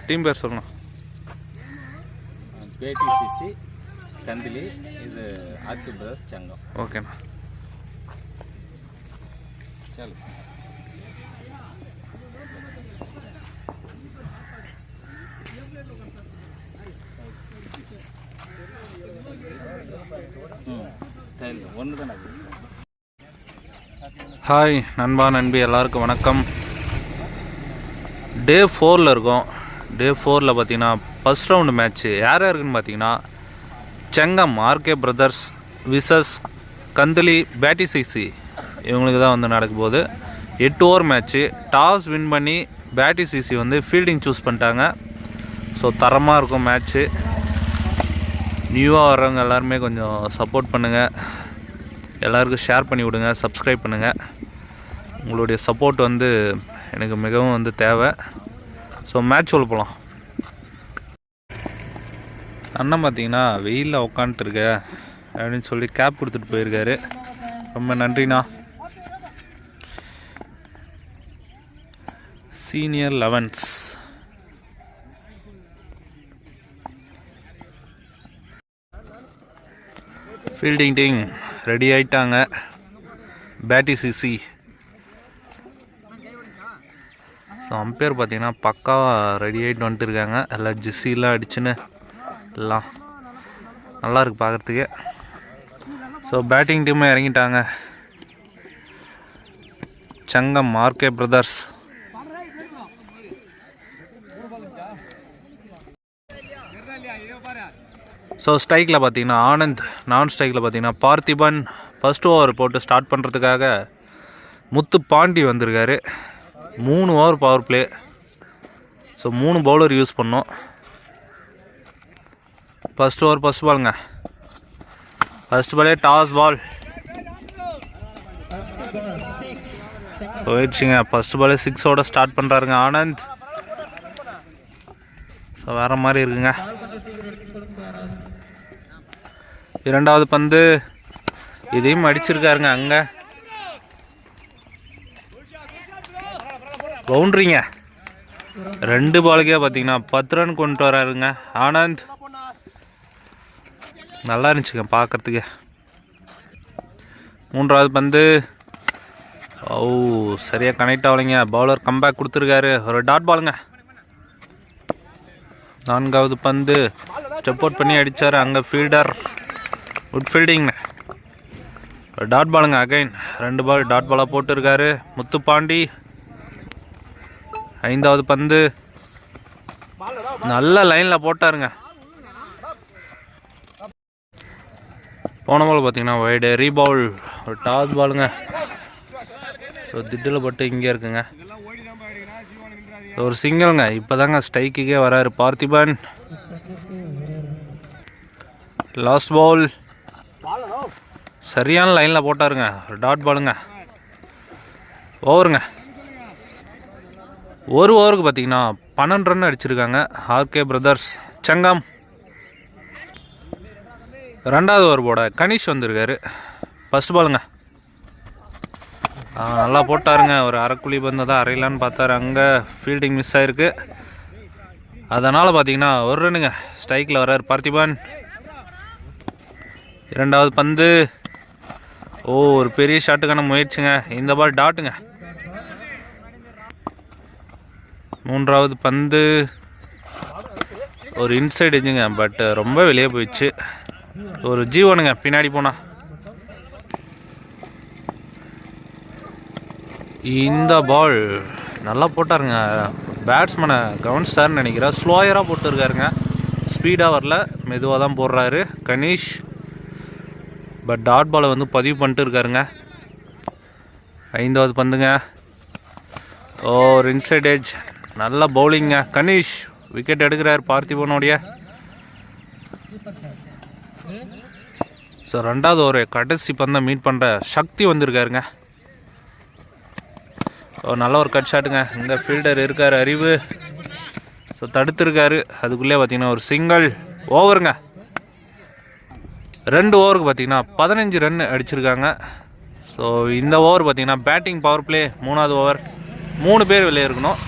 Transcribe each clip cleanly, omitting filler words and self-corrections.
Team பேர் சொல்லணும். பேடிசிசி கந்திலி, இது ஆர்கே பிரதர்ஸ் சங்கம். ஓகேண்ணா. சரி. ஹாய் நண்பா நண்பி எல்லாருக்கும் வணக்கம். டே 4 இருக்கோம். டே 4 பார்த்தீங்கன்னா ஃபஸ்ட் ரவுண்டு மேட்ச்சு யார் யாருக்குன்னு பார்த்தீங்கன்னா Chengam RK brothers versus Kandali BTCC இவங்களுக்கு தான் வந்து நடக்க போகுது. 8 ஓவர் மேட்ச்சு. டாஸ் வின் பண்ணி பேட்டிசிசி வந்து ஃபீல்டிங் சூஸ் பண்ணிட்டாங்க. ஸோ தரமாக இருக்கும் மேட்ச்சு. நியூவாக வர்றவங்க எல்லாருமே கொஞ்சம் சப்போர்ட் பண்ணுங்கள், எல்லாருக்கும் ஷேர் பண்ணி விடுங்க, சப்ஸ்கிரைப் பண்ணுங்கள். உங்களுடைய சப்போர்ட் வந்து எனக்கு மிகவும் வந்து தேவை. ஸோ மேட்ச் சொல்ல போகலாம். அண்ணன் பார்த்தீங்கன்னா வெயிலில் உட்காந்துட்டுருக்க அப்படின்னு சொல்லி கேப் கொடுத்துட்டு போயிருக்காரு. ரொம்ப நன்றிண்ணா. Senior 11s fielding team ready ஆகிட்டாங்க. பேட்டிசிசி. ஸோ அம்பையர் பார்த்தீங்கன்னா பக்காவாக ரெடி ஆகிட்டு வந்துட்டு இருக்காங்க. எல்லாம் ஜெஸ்ஸிலாம் அடிச்சுன்னு எல்லாம் நல்லாயிருக்கு பார்க்குறதுக்கே. ஸோ பேட்டிங் டீமும் இறங்கிட்டாங்க. சங்கம் ஆர்கே பிரதர்ஸ். ஸோ ஸ்ட்ரைக்கில் பார்த்தீங்கன்னா ஆனந்த், நான் ஸ்ட்ரைக்கில் பார்த்தீங்கன்னா பார்த்திபன். ஃபஸ்ட் ஓவர் போட்டு ஸ்டார்ட் பண்ணுறதுக்காக முத்து பாண்டி வந்திருக்காரு. 3 over power play. So 3 bowler use பண்ணோம். ஃபஸ்ட் ஓவர் ஃபஸ்ட் பாலுங்க. ஃபஸ்ட் பாலே டாஸ் பால் போயிடுச்சுங்க. ஃபஸ்ட் பாலே 6ஓட ஸ்டார்ட் பண்ணுறாருங்க ஆனந்த். ஸோ வேறு மாதிரி இருக்குங்க. இரண்டாவது பந்து இதையும் அடிச்சிருக்காருங்க. அங்கே பவுண்ட்ரிங்க. 2 பாலுக்கே பார்த்தீங்கன்னா 10 ரன் கொண்டு வராருங்க ஆனந்த். நல்லா இருந்துச்சுங்க பார்க்குறதுக்கு. மூன்றாவது பந்து சரியாக கனெக்ட் ஆகலைங்க. பவுலர் கம்பேக் கொடுத்துருக்காரு. ஒரு டாட் பாலுங்க. நான்காவது பந்து ஸ்டெப் அவுட் பண்ணி அடித்தார். அங்கே ஃபீல்டர் குட் ஃபீல்டிங். ஒரு டாட் பாலுங்க. அகைன் 2 பால் டாட் பாலாக போட்டிருக்காரு முத்துப்பாண்டி. 5வது பந்து நல்ல லைனில் போட்டாருங்க. போன பால் பார்த்தீங்கன்னா வைடு ரீபவுல். ஒரு டாஸ் பாலுங்க. ஸோ திட்டில் பட்டு இங்கே இருக்குங்க. ஒரு சிங்கிள்ங்க. இப்போ தாங்க ஸ்ட்ரைக்குக்கே வராரு பார்த்திபன். லாஸ்ட் பால் சரியான லைனில் போட்டாருங்க. ஒரு டாட் பாலுங்க. ஓவருங்க. ஒரு ஓவருக்கு பார்த்தீங்கன்னா 12 ரன் அடிச்சிருக்காங்க ஆர்கே பிரதர்ஸ் சங்கம். 2வது ஓவர் போட கணேஷ் வந்திருக்காரு. ஃபஸ்ட் பாலுங்க. நல்லா போட்டாருங்க. ஒரு அரைக்குழி பந்து தான் அரையிலான்னு பார்த்தாரு. அங்கே ஃபீல்டிங் மிஸ் ஆகிருக்கு. அதனால் பார்த்தீங்கன்னா 1 ரன்னுங்க. ஸ்ட்ரைக்கில் வர்றாரு பார்த்திபன். 2வது பந்து ஒரு பெரிய ஷாட்டுக்கான முயற்சிங்க. இந்த பால் டாட்டுங்க. 3வது பந்து ஒரு இன்சைட் எஜ்ஜுங்க. பட் ரொம்ப வெளியே போயிடுச்சு. ஒரு ஜீவனுங்க பின்னாடி போனா. இந்த பால் நல்லா போட்டாருங்க. பேட்ஸ்மேனை கவனிச்சாருன்னு நினைக்கிறேன். ஸ்லோயராக போட்டுருக்காருங்க. ஸ்பீடாக வரல, மெதுவாக தான் போடுறாரு கணேஷ். பட் டாட் பாலை வந்து பதிவு பண்ணிட்டு இருக்காருங்க. 5வது பந்துங்க. ஒரு இன்சைட் எட்ஜ். நல்ல பவுலிங்க. கணேஷ் விக்கெட் எடுக்கிறார் பார்த்திபனோடைய. ஸோ 2வது ஓவர் கடைசி பந்தை மீட் பண்ணுற சக்தி வந்திருக்காருங்க. நல்ல ஒரு கட் ஷாட்டுங்க. இங்கே ஃபீல்டர் இருக்கார் அறிவு. ஸோ தடுத்துருக்காரு. அதுக்குள்ளே பார்த்தீங்கன்னா ஒரு சிங்கிள். ஓவருங்க. 2 ஓவருக்கு பார்த்தீங்கன்னா 15 ரன் அடிச்சிருக்காங்க. ஸோ இந்த ஓவர் பார்த்தீங்கன்னா பேட்டிங் பவர் பிளே 3வது ஓவர் 3 பேர் வெளியே இருக்கணும்.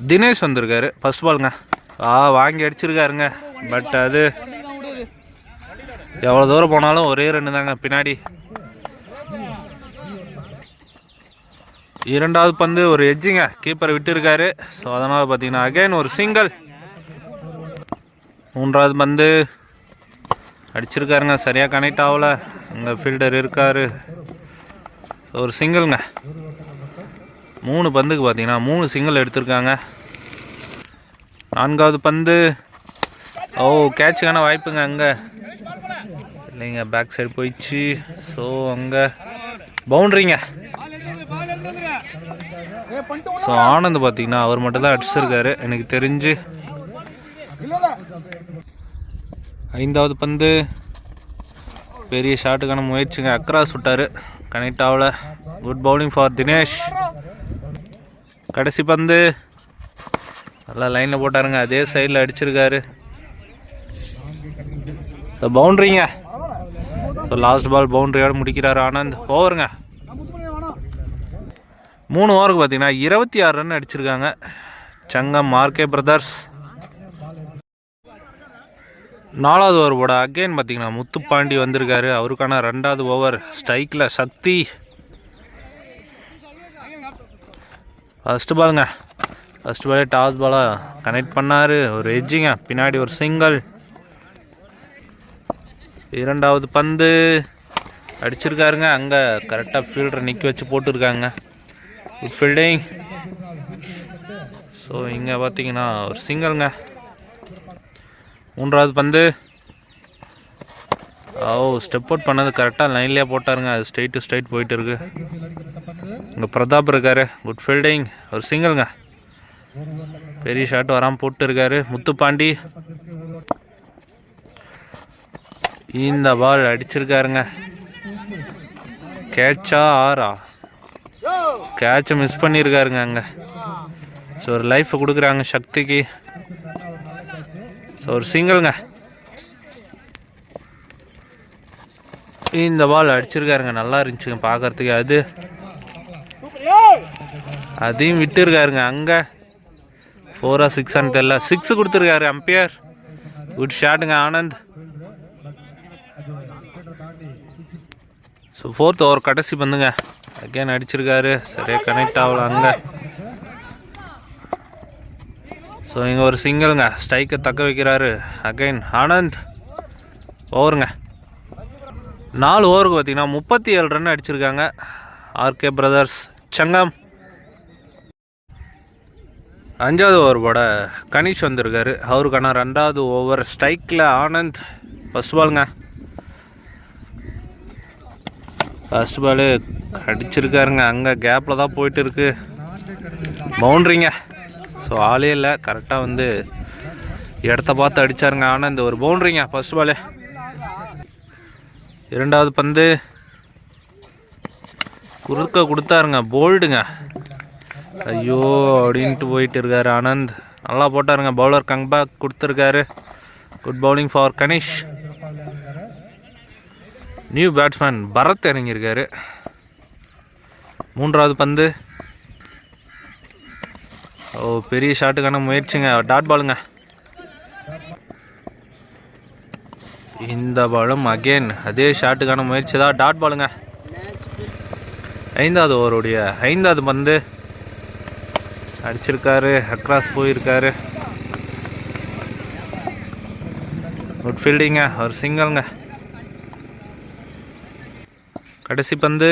தினேஷ் வந்திருக்காரு. ஃபர்ஸ்ட் பாலுங்க. வாங்கி அடிச்சிருக்காருங்க. பட் அது எவ்வளோ தூரம் போனாலும் ஒரே ரன்னு தாங்க பின்னாடி. இரண்டாவது பந்து ஒரு எட்ஜுங்க, கீப்பரை விட்டுருக்காரு. ஸோ அதனால் பார்த்தீங்கன்னா அகைன் ஒரு சிங்கிள். மூன்றாவது பந்து அடிச்சிருக்காருங்க, சரியாக கனெக்ட் ஆகலை. அங்கே ஃபீல்டர் இருக்கார். ஸோ ஒரு சிங்கிள்ங்க. 3 பந்துக்கு பார்த்தீங்கன்னா 3 சிங்கிள் எடுத்திருக்காங்க. நான்காவது பந்து கேட்சுக்கான வாய்ப்புங்க. அங்கே இல்லைங்க, பேக் சைடு போயிடுச்சு. ஸோ அங்கே பவுண்ட்ரிங்க. ஸோ ஆனந்த் பார்த்தீங்கன்னா அவர் மட்டும் தான் அடிச்சிருக்காரு எனக்கு தெரிஞ்சு. 5வது பந்து பெரிய ஷாட்டுக்கான முயற்சிங்க, அக்ராஸ் விட்டார், கனெக்ட் ஆகல. Good bowling for Dinesh. கடைசி பந்து நல்லா லைனில் போட்டாருங்க, அதே சைடில் அடிச்சிருக்காரு. ஸோ பவுண்ட்ரிங்க. ஸோ லாஸ்ட் பால் பவுண்ட்ரியோடு முடிக்கிறார் ஆனந்த். ஓவருங்க. 3 ஓவருக்கு பார்த்தீங்கன்னா 26 ரன் அடிச்சிருக்காங்க சங்கம் ஆர்கே பிரதர்ஸ். 4வது ஓவர் போட அகைன் பார்த்தீங்கன்னா முத்துப்பாண்டி வந்திருக்காரு. அவருக்கான 2வது ஓவர். ஸ்ட்ரைக்கில் சக்தி. ஃபஸ்ட்டு பாலுங்க. ஃபஸ்ட் பாலே டாஸ் பாலாக கனெக்ட் பண்ணார். ஒரு எட்ஜிங்க, பின்னாடி ஒரு சிங்கிள். 2வது பந்து அடிச்சிருக்காருங்க. அங்கே கரெக்டாக ஃபீல்டரை நிற்க வச்சு போட்டுருக்காங்க. Good fielding. ஸோ இங்கே பார்த்தீங்கன்னா ஒரு சிங்கிள்ங்க. 3வது பந்து ஸ்டெப் அவுட் பண்ணது கரெக்டாக லைன்லேயே போட்டாருங்க. அது ஸ்ட்ரைட் டு ஸ்ட்ரைட் போயிட்டு இருக்கு. இங்கே பிரதாப் இருக்காரு. Good fielding. ஒரு சிங்கிள்ங்க. பெரிய ஷாட் வராமல் போட்டு இருக்காரு முத்துப்பாண்டி. இந்த பால் அடிச்சிருக்காருங்க. கேட்சா ஆறா? கேட்சை மிஸ் பண்ணியிருக்காருங்க அங்கே. ஸோ ஒரு லைஃப்பை கொடுக்குறாங்க சக்திக்கு. ஸோ ஒரு சிங்கிள்ங்க. இந்த பால் அடிச்சிருக்காருங்க, நல்லா இருந்துச்சுங்க பார்க்கறதுக்கு. அதையும் விட்டு இருக்காருங்க. அங்கே 4 or 6 தெரியல, 6 கொடுத்துருக்காரு அம்பையர். குட் ஷாட்டுங்க ஆனந்த். ஸோ 4th ஓவர் கடைசி பந்துங்க. அகைன் அடிச்சிருக்காரு, சரியாக கனெக்ட் ஆகல அங்கே. ஸோ இங்கே ஒரு சிங்கிள்ங்க. ஸ்ட்ரைக்கை தக்க வைக்கிறாரு அகைன் ஆனந்த். ஓவருங்க. 4 ஓவருக்கு பார்த்தீங்கன்னா 37 ரன் அடிச்சிருக்காங்க ஆர்கே பிரதர்ஸ் சங்கம். 5வது ஓவர் போட கணேஷ் வந்திருக்காரு. அவருக்கான 2வது ஓவர். ஸ்ட்ரைக்கில் ஆனந்த். ஃபஸ்ட் பாலுங்க. ஃபஸ்ட் பாலு அடிச்சிருக்காருங்க. அங்கே கேப்பில் தான் போயிட்டு இருக்கு. பவுண்ட்ரிங்க. ஸோ ஆளே இல்லை, கரெக்டாக வந்து இடத்த பார்த்து அடித்தாருங்க ஆனந்த். ஒரு பவுண்ட்ரிங்க ஃபஸ்ட் பாலு. 2வது பந்து குறுக்க கொடுத்தாருங்க, போல்டுங்க. ஐயோ அப்படின்ட்டு போயிட்டு இருக்காரு ஆனந்த். நல்லா போட்டாருங்க. பவுலர் கம்பேக் கொடுத்துருக்காரு. Good bowling for Ganesh. New batsman Bharath இறங்கியிருக்காரு. 3வது பந்து பெரிய ஷாட்டுக்கான முயற்சிங்க, டாட் பாலுங்க. இந்த பாலும் அகெயின் அதே ஷாட்டுக்கான முயற்சி தான், டாட் பாலுங்க. 5வது ஓவருடைய 5வது பந்து அடிச்சிருக்காரு, அக்ராஸ் போயிருக்காரு. குட் ஃபீல்டிங்க, ஒரு சிங்கிள்ங்க. கடைசி பந்து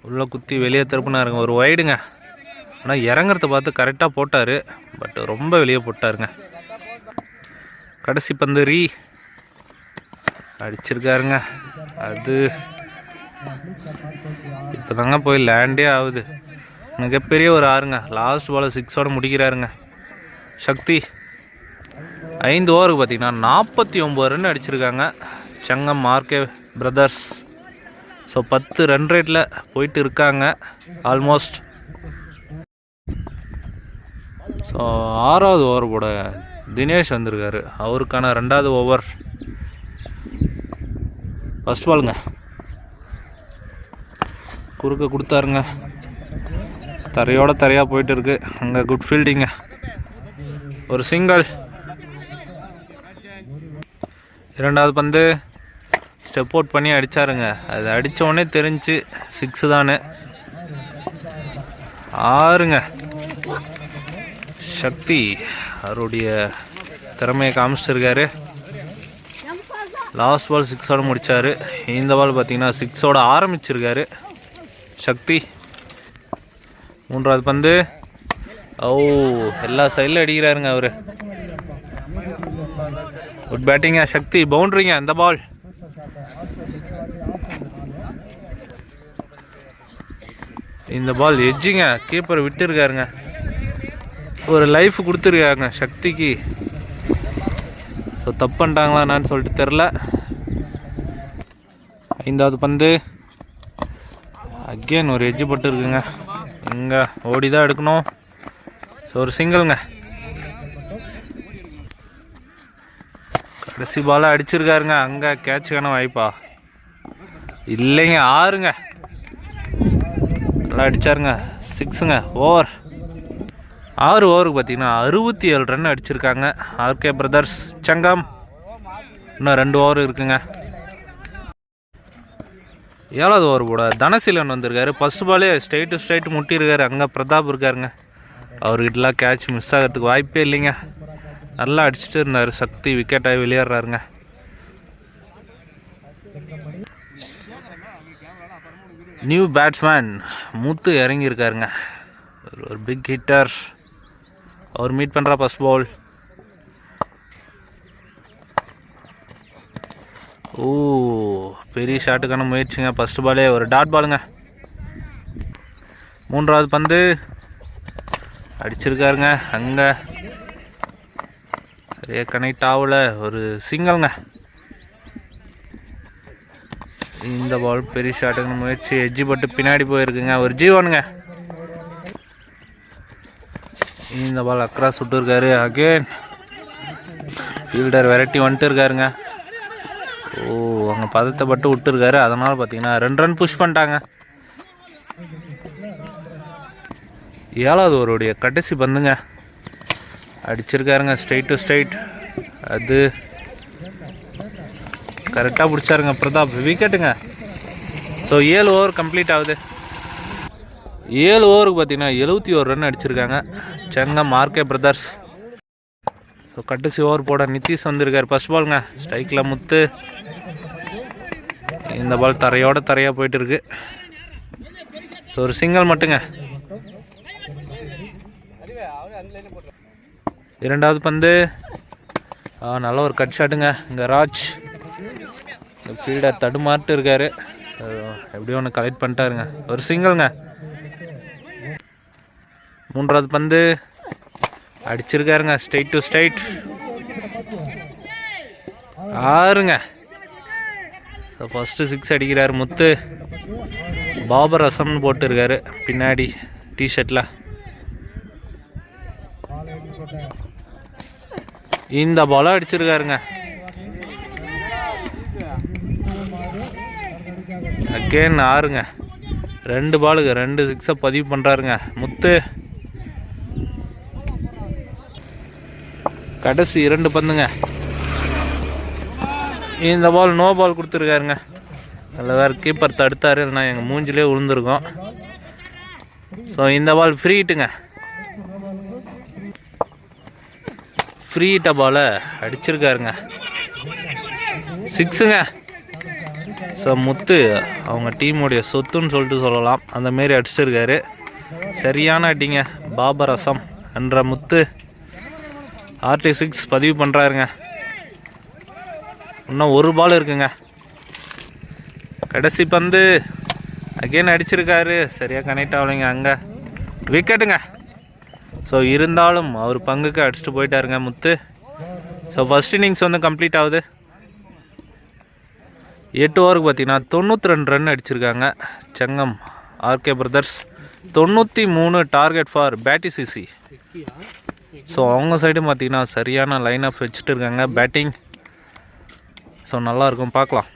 உள்ளே குத்தி வெளியே திருப்பினாருங்க, ஒரு வைடுங்க. ஆனால் இறங்குறத பார்த்து கரெக்டாக போட்டார், பட் ரொம்ப வெளியே போட்டாருங்க. கடைசி பந்து அடிச்சிருக்காருங்க. அது இப்போ தாங்க போய் லேண்டே ஆகுது. மிகப்பெரிய ஒரு ஆறுங்க. லாஸ்ட் பால் 6ஓடு முடிக்கிறாருங்க சக்தி. 5 ஓவருக்கு பார்த்தீங்கன்னா 49 ரன் அடிச்சிருக்காங்க சங்கம் ஆர்கே பிரதர்ஸ். ஸோ 10 ரன் ரேட்டில் போயிட்டு இருக்காங்க ஆல்மோஸ்ட். ஸோ 6வது ஓவர் போட தினேஷ் வந்திருக்காரு. அவருக்கான 2வது ஓவர். ஃபஸ்ட் பாலுங்க. குறுக்க கொடுத்தாருங்க. தரையோட தரையாக போயிட்டு இருக்கு. அங்கே குட் ஃபீல்டிங்க. ஒரு சிங்கிள். இரண்டாவது பந்து ஸ்டெப் அவுட் பண்ணி அடித்தாருங்க. அது அடித்தோடனே தெரிஞ்சு 6 தானே. 6ங்க. சக்தி அவருடைய திறமையை காமிச்சிருக்காரு. லாஸ்ட் பால் 6ஓட முடித்தார். இந்த பால் பார்த்தீங்கன்னா 6ஓட ஆரம்பிச்சிருக்காரு சக்தி. மூன்றாவது பந்து. எல்லா சைடில் அடிக்கிறாருங்க அவர். குட் பேட்டிங்க சக்தி. பவுண்ட்ரிங்க அந்த பால். இந்த பால் எட்ஜிங்க. கீப்பர் விட்டுருக்காருங்க. ஒரு லைஃப் கொடுத்துருக்காங்க சக்திக்கு. ஸோ தப்பு பண்ணிட்டாங்களா என்னான்னு சொல்லிட்டு தெரில. ஐந்தாவது பந்து. அகெயின் ஒரு எட்ஜு பட்டு இருக்குங்க. இங்கே ஓடி தான் எடுக்கணும். ஸோ ஒரு சிங்கிள்ங்க. கடைசி பாலாக அடிச்சிருக்காருங்க. அங்கே கேட்சுக்கான வாய்ப்பா இல்லைங்க. 6ங்க. நல்லா அடித்தாருங்க. 6ங்க. ஓவர். 6 ஓவருக்கு பார்த்தீங்கன்னா 67 ரன் அடிச்சிருக்காங்க ஆர்கே பிரதர்ஸ் சங்கம். இன்னும் 2 ஓவர் இருக்குங்க. 7வது ஓவர் போட தனசீலன் வந்திருக்காரு. ஃபஸ்ட் பாலே ஸ்ட்ரைட்டு முட்டியிருக்காரு. அங்கே பிரதாப் இருக்காருங்க. அவர்கிட்டலாம் கேட்ச் மிஸ் ஆகிறதுக்கு வாய்ப்பே இல்லைங்க. நல்லா அடிச்சுட்டு இருந்தார். சக்தி விக்கெட்டாகி வெளியேறாருங்க. நியூ பேட்ஸ்மேன் முத்து இறங்கியிருக்காருங்க. ஒரு பிக் ஹிட்டர். அவர் மீட் பண்ணுற ஃபஸ்ட் பால். பெரிய ஷாட்டுக்கான முயற்சிங்க. ஃபஸ்ட்டு பாலே ஒரு டாட் பாலுங்க. மூன்றாவது பந்து அடிச்சிருக்காருங்க. அங்கே சரியாக கனெக்ட் ஆகல. ஒரு சிங்கிள்ங்க. இந்த பால் பெரிய ஷாட்டுக்கான முயற்சி. எட்ஜி பட்டு பின்னாடி போயிருக்குங்க. ஒரு ஜீவனுங்க. இந்த பால் அக்ராஸ் விட்டுருக்காரு. அகெயின் ஃபீல்டர் வெரைட்டி வந்துட்டு இருக்காருங்க. அங்கே பதத்தைப்பட்டு விட்டுருக்காரு. அதனால் பார்த்தீங்கன்னா 2 ரன் புஷ் பண்ணிட்டாங்க. 7வது ஓவருடைய கடைசி பந்துங்க. அடிச்சிருக்காருங்க. ஸ்ட்ரைட். அது கரெக்டாக பிடிச்சாருங்க பிரதாப். விக்கெட்டுங்க. ஸோ 7 ஓவர் கம்ப்ளீட் ஆகுது. 7 ஓவருக்கு பார்த்தீங்கன்னா 71 ரன் அடிச்சிருக்காங்க செங்கம் ஆர்கே பிரதர்ஸ். ஸோ கடைசி ஓவர் போட நிதிஷ் வந்திருக்கார். ஃபஸ்ட் பாலுங்க. ஸ்ட்ரைக்கில் முத்து. இந்த பால் தரையாக போயிட்டு இருக்கு. ஸோ ஒரு சிங்கிள் மட்டுங்க. இரண்டாவது பந்து. நல்ல ஒரு கட் ஷாட்டுங்க. இங்கே ராஜ் ஃபீல்டர் தடுமாறிட்டு இருக்காரு. எப்படியோ ஒன்று கலெக்ட் பண்ணிட்டாருங்க. ஒரு சிங்கிள்ங்க. மூன்றாவது பந்து அடிச்சிருக்காருங்க. ஸ்ட்ரைட். 6ங்க. ஸோ ஃபஸ்ட்டு 6 அடிக்கிறார் முத்து. பாபர் அசம்னு போட்டுருக்காரு பின்னாடி டிஷர்ட்டில். இந்த பாலும் அடிச்சிருக்காருங்க. அகெயின் 6ங்க. 2 பாலுக்கு 2 6 பதிவு பண்ணுறாருங்க முத்து. கடைசி 2 பந்துங்க. இந்த பால் நோ பால் கொடுத்துருக்காருங்க. அதில் வேறு கீப்பர் தடுத்தார். இல்லைனா எங்கள் மூஞ்சிலே விழுந்துருக்கோம். ஸோ இந்த பால் ஃப்ரீ ஹிட்டுங்க. ஃப்ரீ ஹிட்ட பாலை அடிச்சிருக்காருங்க. 6ங்க. ஸோ முத்து அவங்க டீமுடைய சொத்துன்னு சொல்லிட்டு சொல்லலாம். அந்தமாரி அடிச்சிருக்காரு. சரியான அடிங்க. பாபர் அசம் என்ற முத்து RT6 பதிவு பண்ணுறாருங்க. இன்னும் 1 பால் இருக்குங்க. கடைசி பந்து அகெயின் அடிச்சிருக்காரு. சரியாக கனெக்ட் ஆகலைங்க. அங்கே விக்கெட்டுங்க. ஸோ இருந்தாலும் அவர் பங்குக்கு அடிச்சுட்டு போயிட்டாருங்க முத்து. ஸோ ஃபஸ்ட் இன்னிங்ஸ் வந்து கம்ப்ளீட் ஆகுது. 8 ஓவருக்கு பார்த்தீங்கன்னா 92 ரன் அடிச்சிருக்காங்க Chengam RK brothers. 93 target for BTCC. So அவங்க சைடு பார்த்தீங்கன்னா சரியான லைன் ஆஃப் வச்சுட்டு இருக்காங்க பேட்டிங். ஸோ நல்லாயிருக்கும் பார்க்கலாம்.